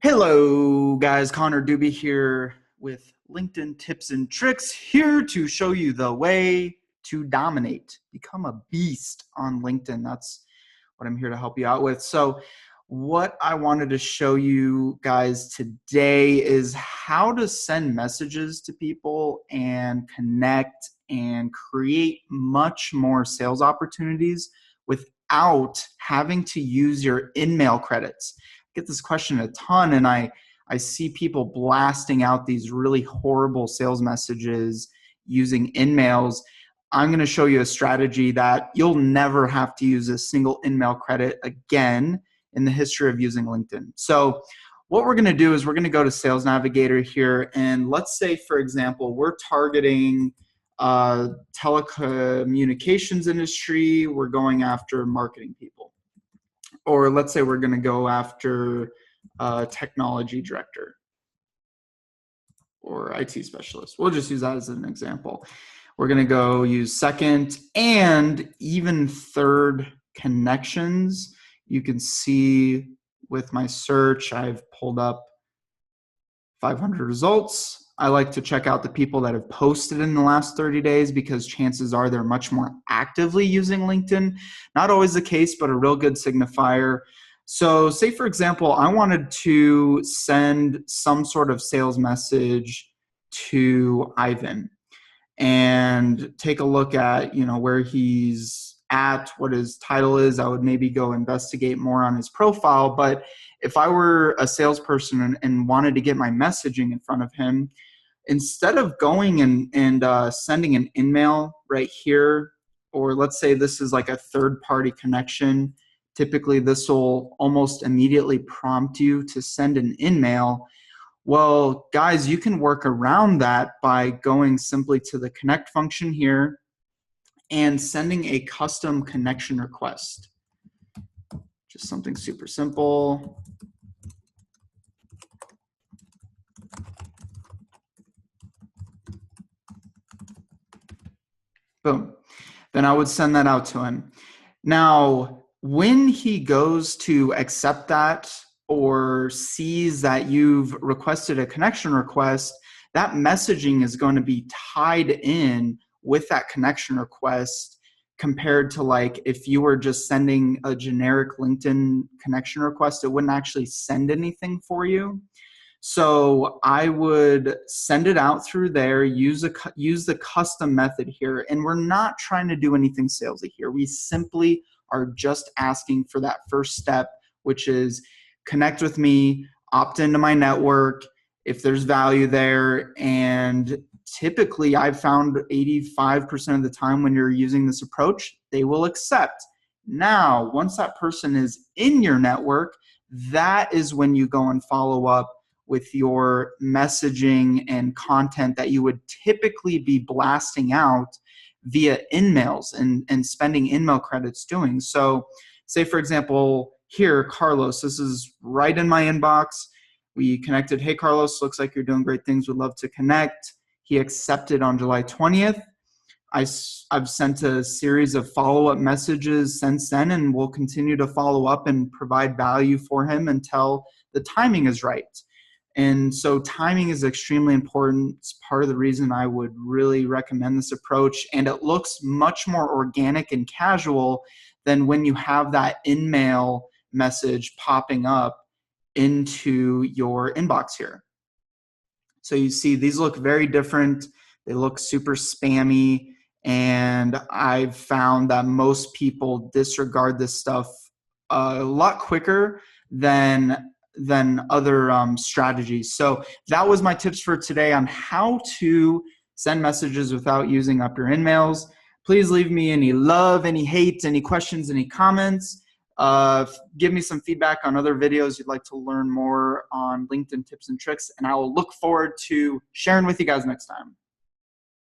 Hello guys, Connor Doobie here with LinkedIn tips and tricks, here to show you the way to dominate, become a beast on LinkedIn. That's what I'm here to help you out with. So what I wanted to show you guys today is how to send messages to people and connect and create much more sales opportunities without having to use your InMail credits. I get this question a ton, and I see people blasting out these really horrible sales messages using InMails. I'm going to show you a strategy that you'll never have to use a single InMail credit again in the history of using LinkedIn. So what we're going to do is we're going to go to Sales Navigator here, and let's say, for example, we're targeting telecommunications industry. We're going after marketing people. Or let's say we're going to go after technology director or IT specialist. We'll just use that as an example. We're going to go use second and even third connections. You can see with my search, I've pulled up 500 results. I like to check out the people that have posted in the last 30 days because chances are they're much more actively using LinkedIn. Not always the case, but a real good signifier. So say, for example, I wanted to send some sort of sales message to Ivan and take a look at, where he's at, what his title is. I would maybe go investigate more on his profile. But if I were a salesperson and wanted to get my messaging in front of him, instead of going and sending an InMail right here, or let's say this is like a third-party connection, typically this will almost immediately prompt you to send an InMail. Well, guys, you can work around that by going simply to the connect function here and sending a custom connection request. Just something super simple. Boom. Then I would send that out to him. Now, when he goes to accept that or sees that you've requested a connection request, that messaging is going to be tied in with that connection request, compared to like if you were just sending a generic LinkedIn connection request, it wouldn't actually send anything for you. So I would send it out through there, use the custom method here, and we're not trying to do anything salesy here. We simply are just asking for that first step, which is connect with me, opt into my network if there's value there. And typically I've found 85% of the time when you're using this approach, they will accept. Now, once that person is in your network, that is when you go and follow up with your messaging and content that you would typically be blasting out via InMails and spending InMail credits doing. So say, for example, here, Carlos, this is right in my inbox. We connected. Hey, Carlos, looks like you're doing great things. Would love to connect. He accepted on July 20th. I've sent a series of follow-up messages since then, and we'll continue to follow up and provide value for him until the timing is right. And so timing is extremely important. It's part of the reason I would really recommend this approach. And it looks much more organic and casual than when you have that InMail message popping up into your inbox here. So you see these look very different. They look super spammy. And I've found that most people disregard this stuff a lot quicker than other strategies. So that was my tips for today on how to send messages without using up your InMails. Please leave me any love, any hate, any questions, any comments. Give me some feedback on other videos you'd like to learn more on LinkedIn tips and tricks, and I will look forward to sharing with you guys next time.